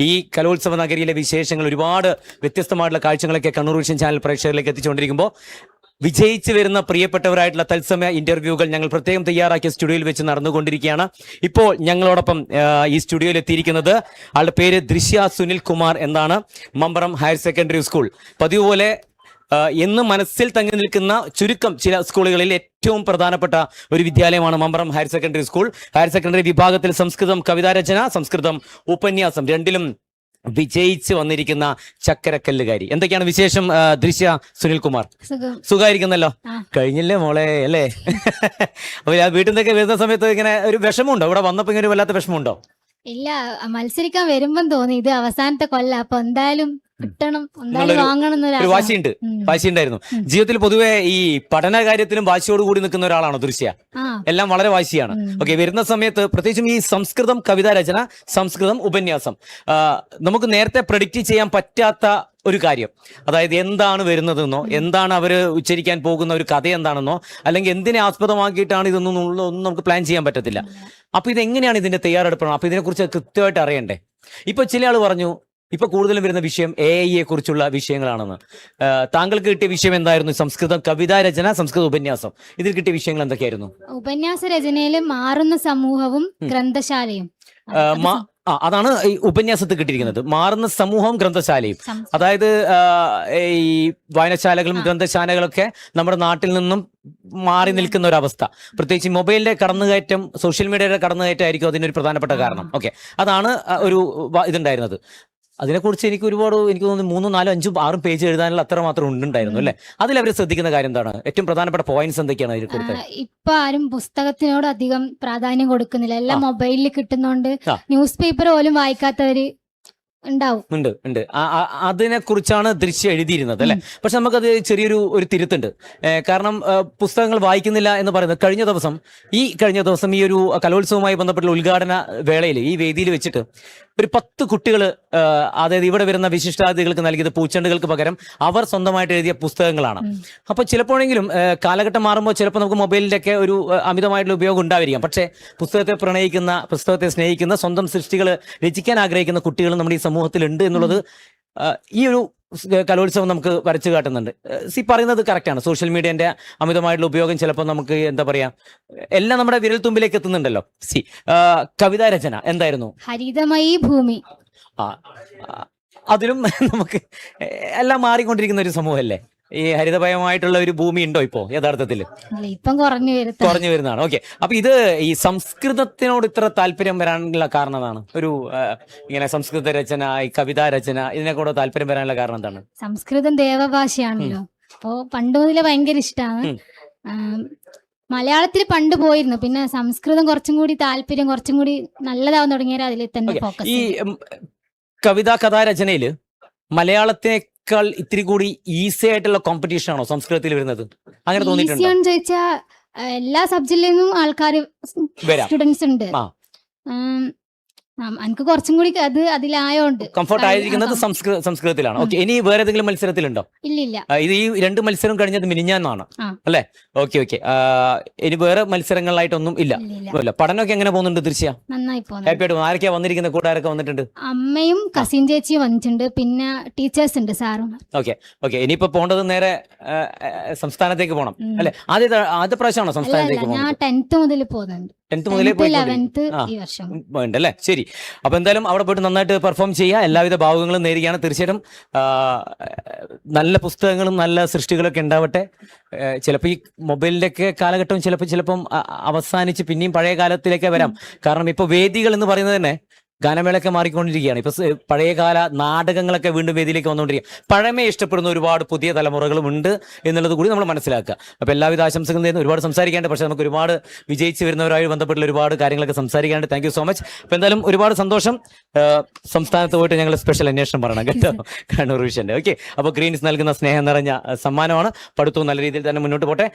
ഈ കലോത്സവ നഗരിയിലെ വിശേഷങ്ങൾ, ഒരുപാട് വ്യത്യസ്തമായിട്ടുള്ള കാഴ്ചകളൊക്കെ കണ്ണൂർ വിഷൻ ചാനൽ പ്രേക്ഷകരിലേക്ക് എത്തിച്ചുകൊണ്ടിരിക്കുമ്പോൾ വിജയിച്ചു വരുന്ന പ്രിയപ്പെട്ടവരായിട്ടുള്ള തത്സമയ ഇന്റർവ്യൂകൾ ഞങ്ങൾ പ്രത്യേകം തയ്യാറാക്കിയ സ്റ്റുഡിയോയിൽ വെച്ച് നടന്നുകൊണ്ടിരിക്കുകയാണ്. ഇപ്പോൾ ഞങ്ങളോടൊപ്പം ഈ സ്റ്റുഡിയോയിൽ എത്തിയിരിക്കുന്നത് ആളുടെ പേര് ദൃശ്യ സുനിൽ കുമാർ എന്നാണ്. Mambaram higher secondary school. പതിവ് പോലെ എന്നും മനസ്സിൽ തങ്ങി നിൽക്കുന്ന ചുരുക്കം ചില സ്കൂളുകളിൽ ഏറ്റവും പ്രധാനപ്പെട്ട ഒരു വിദ്യാലയമാണ് Mambaram higher secondary school. Higher secondary വിഭാഗത്തിൽ സംസ്കൃതം കവിതാരചന, സംസ്കൃതം ഉപന്യാസം രണ്ടിലും വിജയിച്ച് വന്നിരിക്കുന്ന ചക്കരക്കല്ലുകാരി. എന്തൊക്കെയാണ് വിശേഷം ദൃശ്യ സുനിൽ കുമാർ? സുഖമായിരിക്കുന്നല്ലോ? കഴിഞ്ഞില്ലേ മോളെ അല്ലേ? അപ്പൊ വീട്ടിൽ നിന്നൊക്കെ വരുന്ന സമയത്ത് ഇങ്ങനെ ഒരു വിഷമമുണ്ടോ? ഇവിടെ വന്നപ്പോ ഇങ്ങനെ വല്ലാത്ത വിഷമമുണ്ടോ? ഇല്ല, മത്സരിക്കാൻ വരുമ്പം തോന്നി ഇത് അവസാനത്തെ കൊല്ല, അപ്പൊ എന്തായാലും കിട്ടണം, എന്തായാലും വാങ്ങണം ഒരു വാശിയുണ്ടായിരുന്നു. ജീവിതത്തിൽ പൊതുവെ ഈ പഠന കാര്യത്തിലും വാശിയോട് കൂടി നിൽക്കുന്ന ഒരാളാണോ ദൃശ്യ? എല്ലാം വളരെ വാശിയാണ്. ഓക്കെ, വരുന്ന സമയത്ത് പ്രത്യേകിച്ചും ഈ സംസ്കൃതം കവിതാരചന, സംസ്കൃതം ഉപന്യാസം, നമുക്ക് നേരത്തെ പ്രെഡിക്റ്റ് ചെയ്യാൻ പറ്റാത്ത ഒരു കാര്യം. അതായത് എന്താണ് വരുന്നതെന്നോ, എന്താണ് അവര് ഉച്ചരിക്കാൻ പോകുന്ന ഒരു കഥ എന്താണെന്നോ, അല്ലെങ്കിൽ എന്തിനെ ആസ്പദമാക്കിയിട്ടാണ് ഇതൊന്നും നമുക്ക് പ്ലാൻ ചെയ്യാൻ പറ്റത്തില്ല. അപ്പൊ ഇതെങ്ങനെയാണ് ഇതിന്റെ തയ്യാറെടുപ്പ്? അപ്പൊ ഇതിനെക്കുറിച്ച് കൃത്യമായിട്ട് അറിയണ്ടേ? ഇപ്പൊ ചില ആള് പറഞ്ഞു ഇപ്പൊ കൂടുതലും വരുന്ന വിഷയം AI കുറിച്ചുള്ള വിഷയങ്ങളാണെന്ന്. താങ്കൾക്ക് കിട്ടിയ വിഷയം എന്തായിരുന്നു? സംസ്കൃതം കവിതാരചന, സംസ്കൃത ഉപന്യാസം, ഇതിൽ കിട്ടിയ വിഷയങ്ങൾ എന്തൊക്കെയായിരുന്നു? ഉപന്യാസ രചനയിൽ മാറുന്ന സമൂഹവും ഗ്രന്ഥശാലയും. അതാണ് ഈ ഉപന്യാസത്തിൽ കിട്ടിയിരിക്കുന്നത്. മാറുന്ന സമൂഹവും ഗ്രന്ഥശാലയും. അതായത് ഈ വായനശാലകളും ഗ്രന്ഥശാലകളൊക്കെ നമ്മുടെ നാട്ടിൽ നിന്നും മാറി നിൽക്കുന്ന ഒരു അവസ്ഥ. പ്രത്യേകിച്ച് മൊബൈലിന്റെ കടന്നുകയറ്റം, സോഷ്യൽ മീഡിയയുടെ കടന്നുകയറ്റം ആയിരിക്കും അതിനൊരു പ്രധാനപ്പെട്ട കാരണം. ഓക്കെ, അതാണ് ഒരു ഇതുണ്ടായിരുന്നത്. അതിനെക്കുറിച്ച് എനിക്ക് തോന്നുന്നു 3, 4, 5, 6 പേജ് എഴുതാനുള്ള അത്ര മാത്രം ഉണ്ടായിരുന്നു അല്ലെ? അതിൽ അവർ ശ്രദ്ധിക്കുന്ന കാര്യം എന്താണ്? ഏറ്റവും പ്രധാനപ്പെട്ട പോയിന്റ്സ് എന്തൊക്കെയാണ് അതിനെ കുറിച്ച്? ഇപ്പൊ ആരും പുസ്തകത്തിനോട് അധികം പ്രാധാന്യം കൊടുക്കുന്നില്ല, എല്ലാം മൊബൈലിൽ കിട്ടുന്നോണ്ട് ന്യൂസ് പേപ്പർ പോലും വായിക്കാത്തവര് ഉണ്ട്. അതിനെ കുറിച്ചാണ് ദൃശ്യം എഴുതിയിരുന്നത് അല്ലെ? പക്ഷെ നമുക്കത് ചെറിയൊരു തിരുത്തുണ്ട്. കാരണം പുസ്തകങ്ങൾ വായിക്കുന്നില്ല എന്ന് പറയുന്നത് കഴിഞ്ഞ ദിവസം ഈ ഒരു കലോത്സവവുമായി ബന്ധപ്പെട്ട ഉദ്ഘാടന വേളയിൽ ഈ വേദിയിൽ വെച്ചിട്ട് ഒരു 10 കുട്ടികൾ, അതായത് ഇവിടെ വരുന്ന വിശിഷ്ടാതിഥികൾക്ക് നൽകിയത് പൂച്ചെണ്ടുകൾക്ക് പകരം അവർ സ്വന്തമായിട്ട് എഴുതിയ പുസ്തകങ്ങളാണ്. അപ്പൊ ചിലപ്പോഴെങ്കിലും കാലഘട്ടം മാറുമ്പോൾ ചിലപ്പോൾ നമുക്ക് മൊബൈലിന്റെ ഒക്കെ ഒരു അമിതമായിട്ടുള്ള ഉപയോഗം ഉണ്ടായിരിക്കാം. പക്ഷേ പുസ്തകത്തെ പ്രണയിക്കുന്ന, പുസ്തകത്തെ സ്നേഹിക്കുന്ന, സ്വന്തം സൃഷ്ടികൾ രചിക്കാൻ ആഗ്രഹിക്കുന്ന കുട്ടികൾ നമ്മുടെ ഈ സമൂഹത്തിലുണ്ട് എന്നുള്ളത് ഈ ഒരു കലോത്സവം നമുക്ക് വരച്ചു കാട്ടുന്നുണ്ട്. പറയുന്നത് കറക്റ്റാണ്. സോഷ്യൽ മീഡിയന്റെ അമിതമായിട്ടുള്ള ഉപയോഗം ചിലപ്പോൾ നമുക്ക് എന്താ പറയാ, എല്ലാം നമ്മുടെ വിരൽ തുമ്പിലേക്ക് എത്തുന്നുണ്ടല്ലോ. കവിതാരചന എന്തായിരുന്നു? ഹരിതമയി ഭൂമി. അതിലും നമുക്ക് എല്ലാം മാറിക്കൊണ്ടിരിക്കുന്ന ഒരു സമൂഹമല്ലേ? ഈ ഹരിതമയമായിട്ടുള്ള ഒരു ഭൂമി ഉണ്ടോ ഇപ്പോ യഥാർത്ഥത്തിൽ? ഇപ്പം കുറഞ്ഞു വരുന്നതാണ്. ഓക്കെ, അപ്പൊ ഇത് ഈ സംസ്കൃതത്തിനോട് ഇത്ര താല്പര്യം വരാനുള്ള കാരണം എന്താണ്? ഇങ്ങനെ സംസ്കൃത രചന, ഈ കവിതാ രചന, ഇതിനെ കൂടെ താല്പര്യം വരാനുള്ള കാരണം എന്താണ്? സംസ്കൃതം ദേവഭാഷയാണല്ലോ. അപ്പോ പണ്ട് മുതലേ ഭയങ്കര ഇഷ്ടമാണ്. മലയാളത്തിൽ പണ്ട് പോയിരുന്നു, പിന്നെ സംസ്കൃതം കുറച്ചും കൂടി താല്പര്യം, കുറച്ചും കൂടി നല്ലതാവാൻ തുടങ്ങിയാൽ അതിൽ തന്നെ ഫോക്കസ്. ഈ കഥാരചനയില് മലയാളത്തിനേക്കാൾ ഇത്തിരി കൂടി ഈസി ആയിട്ടുള്ള കോമ്പറ്റീഷൻ ആണോ സംസ്കൃതത്തിൽ വരുന്നത്? അങ്ങനെ തോന്നിയിട്ടുണ്ടോ? ചോദിച്ചാ എല്ലാ സബ്ജക്റ്റിൽ നിന്നും ആൾക്കാർ, സ്റ്റുഡൻസ് ഉണ്ട്. എനിക്ക് കുറച്ചും കൂടി അതിലായോണ്ട് കംഫർട്ട് ആയിരിക്കുന്നത് സംസ്കൃതത്തിലാണ്. ഓക്കെ, ഇനി വേറെ ഏതെങ്കിലും മത്സരത്തിലുണ്ടോ? ഇല്ലില്ല, ഇത് ഈ 2 മത്സരം കഴിഞ്ഞത് മിനിഞ്ഞാന്നാണ് അല്ലെ? ഓക്കെ. ഇനി വേറെ മത്സരങ്ങളിലായിട്ടൊന്നും ഇല്ല. പഠനമൊക്കെ എങ്ങനെ പോകുന്നുണ്ട് ദൃശ്യ? നന്നായി ഹാപ്പി ആയിട്ട്? ആരൊക്കെയാ വന്നിരിക്കുന്നത്? കൂട്ടുകാരൊക്കെ വന്നിട്ടുണ്ട്? അമ്മയും കസിൻ ചേച്ചിയും വന്നിട്ടുണ്ട്, പിന്നെ ടീച്ചേഴ്സ് ഉണ്ട്, സാറും. ഓക്കെ. ഇനിയിപ്പോ പോകേണ്ടത് നേരെ സംസ്ഥാനത്തേക്ക് പോകണം അല്ലെ? ആദ്യ പ്രാവശ്യമാണോ സംസ്ഥാനത്തേക്ക് പോകുന്നത്? ഞാൻ 10th മുതൽ പോകുന്നുണ്ട്. 10th മുതലേ ഉണ്ടല്ലേ? ശരി. അപ്പൊ എന്തായാലും അവിടെ പോയിട്ട് നന്നായിട്ട് പെർഫോം ചെയ്യുക. എല്ലാവിധ ഭാവങ്ങളും നേരുകയാണ്. തീർച്ചയായിട്ടും നല്ല പുസ്തകങ്ങളും നല്ല സൃഷ്ടികളൊക്കെ ഉണ്ടാവട്ടെ. ചിലപ്പോൾ ഈ മൊബൈലിന്റെ ഒക്കെ കാലഘട്ടം ചിലപ്പം അവസാനിച്ച് പിന്നെയും പഴയ കാലത്തിലേക്ക് വരാം. കാരണം ഇപ്പൊ വേദികൾ എന്ന് പറയുന്നത് തന്നെ ഗാനമേളയൊക്കെ മാറിക്കൊണ്ടിരിക്കുകയാണ്. ഇപ്പൊ പഴയകാല നാടകങ്ങളൊക്കെ വീണ്ടും വേദിയിലേക്ക് വന്നുകൊണ്ടിരിക്കുക. പഴമയെ ഇഷ്ടപ്പെടുന്ന ഒരുപാട് പുതിയ തലമുറകളും ഉണ്ട് എന്നുള്ളത് കൂടി നമ്മൾ മനസ്സിലാക്കുക. അപ്പൊ എല്ലാവിധ ആശംസകളും നേരുന്നു. ഒരുപാട് സംസാരിക്കാണ്ട്, പക്ഷെ നമുക്ക് ഒരുപാട് വിജയിച്ച് വരുന്നവരുമായി ബന്ധപ്പെട്ടുള്ള ഒരുപാട് കാര്യങ്ങളൊക്കെ സംസാരിക്കാണ്ട്. Thank you so much. അപ്പൊ എന്തായാലും ഒരുപാട് സന്തോഷം. സംസ്ഥാനത്ത് പോയിട്ട് ഞങ്ങൾ സ്പെഷ്യൽ അന്വേഷണം പറയണം കേട്ടോ, കണ്ണൂർ വിഷന്റെ. ഓക്കെ, അപ്പൊ ഗ്രീൻസ് നൽകുന്ന സ്നേഹം നിറഞ്ഞ സമ്മാനമാണ്. പഠിത്തവും നല്ല രീതിയിൽ തന്നെ മുന്നോട്ട് പോട്ടെ.